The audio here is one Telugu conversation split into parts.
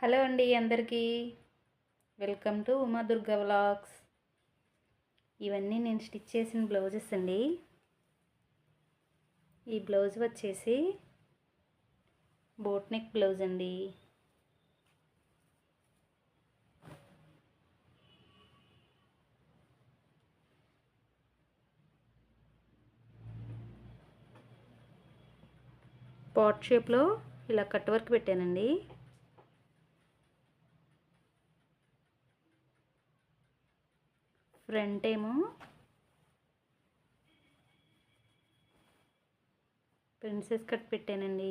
హలో అండి అందరికీ welcome to Uma Durga vlogs. ఇవన్నీ నేను స్టిచ్ చేసిన బ్లౌజెస్ అండి. ఈ బ్లౌజ్ వచ్చేసి బోట్ నెక్ బ్లౌజ్ అండి. పాట్ షేప్లో ఇలా కట్ వర్క్ పెట్టానండి. ఫ్రంట్ ఏమో ప్రిన్సెస్ కట్ పెట్టానండి.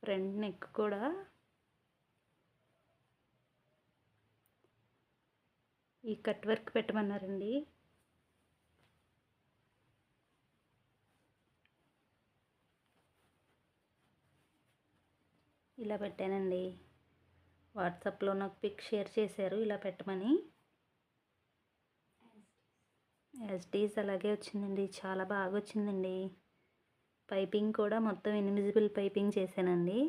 ఫ్రంట్ నెక్ కూడా ఈ కట్ వర్క్ పెట్టమన్నారండి. ఇలా పెట్టానండి. వాట్సాప్లో నాకు పిక్ షేర్ చేశారు ఇలా పెట్టమని. యాజ్ ఇట్ ఈజ్ అలాగే వచ్చిందండి. చాలా బాగా వచ్చిందండి. పైపింగ్ కూడా మొత్తం ఇన్విజిబుల్ పైపింగ్ చేశానండి.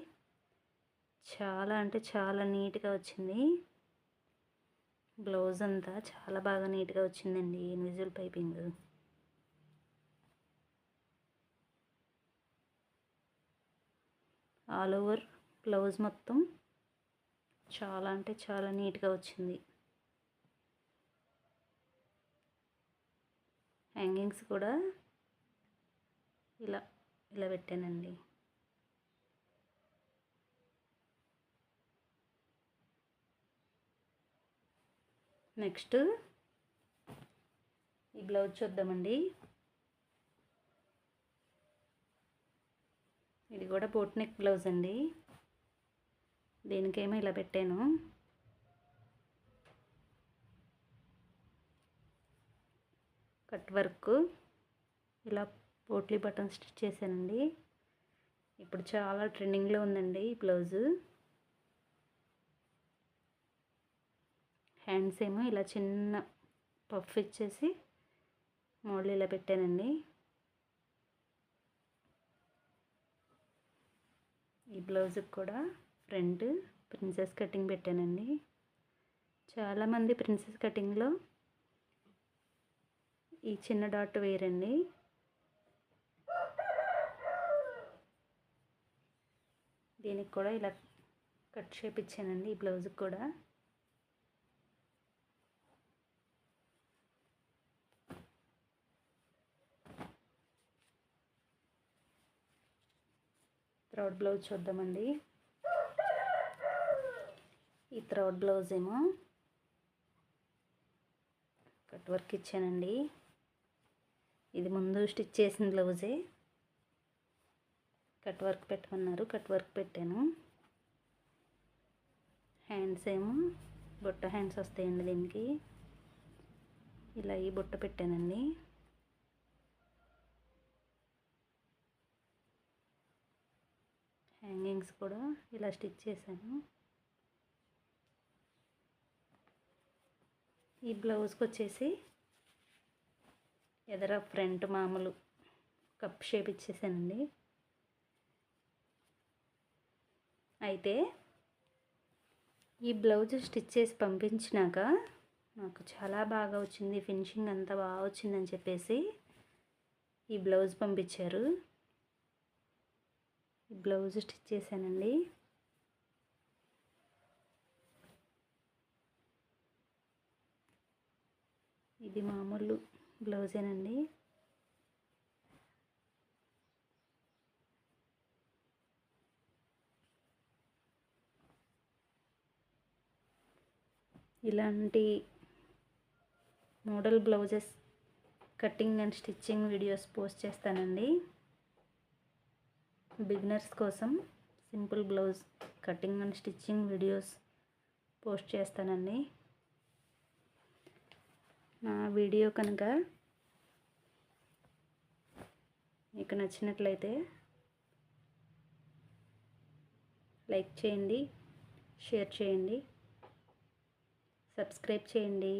చాలా అంటే చాలా నీట్గా వచ్చింది. బ్లౌజ్ అంతా చాలా బాగా నీట్గా వచ్చిందండి invisible piping. All over blouse మొత్తం చాలా అంటే చాలా నీట్గా వచ్చింది. హ్యాంగింగ్స్ కూడా ఇలా ఇలా పెట్టానండి. నెక్స్ట్ ఈ బ్లౌజ్ చూద్దామండి. ఇది కూడా బోట్ నెక్ బ్లౌజ్ అండి. దీనికేమో ఇలా పెట్టాను. కట్ వర్క్ ఇలా పోట్లీ బటన్ స్టిచ్ చేశానండి. ఇప్పుడు చాలా ట్రెండింగ్లో ఉందండి ఈ బ్లౌజు. హ్యాండ్స్ ఏమో ఇలా చిన్న పఫ్ ఇచ్చేసి మోడల్ ఇలా పెట్టానండి. ఈ బ్లౌజ్కి కూడా ఫ్రంట్ ప్రిన్సెస్ కటింగ్ పెట్టానండి. చాలామంది ప్రిన్సెస్ కటింగ్లో ఈ చిన్న డాట్ వేరండి. దీనికి కూడా ఇలా కట్ షేప్ ఇచ్చానండి. ఈ బ్లౌజ్కి కూడా థ్రోట్ బ్లౌజ్ చూద్దామండి. ఈ థ్రోట్ బ్లౌజ్ ఏమో కట్ వర్క్ ఇచ్చానండి. ఇది ముందు స్టిచ్ చేసిన బ్లౌజే. కట్ వర్క్ పెట్టమన్నారు, కట్ వర్క్ పెట్టాను. హ్యాండ్స్ ఏమో బుట్ట హ్యాండ్స్ వస్తాయండి దీనికి. ఇలా ఈ బుట్ట పెట్టానండి. హ్యాంగింగ్స్ కూడా ఇలా స్టిచ్ చేశాను. ఈ బ్లౌజ్కి వచ్చేసి ఎదర ఫ్రంట్ మామూలు కప్ షేప్ ఇచ్చేసానండి. అయితే ఈ బ్లౌజ్ స్టిచ్ చేసి పంపించినాక నాకు చాలా బాగా వచ్చింది, ఫినిషింగ్ అంతా బాగా వచ్చిందని చెప్పేసి ఈ బ్లౌజ్ పంపించారు. ఈ బ్లౌజ్ స్టిచ్ చేశానండి. ఇది మామూలు బ్లౌజేనండి. ఇలాంటి model blouses cutting and stitching videos post చేస్తానండి. బిగినర్స్ కోసం simple blouse cutting and stitching videos post చేస్తానండి. నా వీడియో కనుక మీకు నచ్చినట్లయితే లైక్ చేయండి, షేర్ చేయండి, సబ్స్క్రైబ్ చేయండి.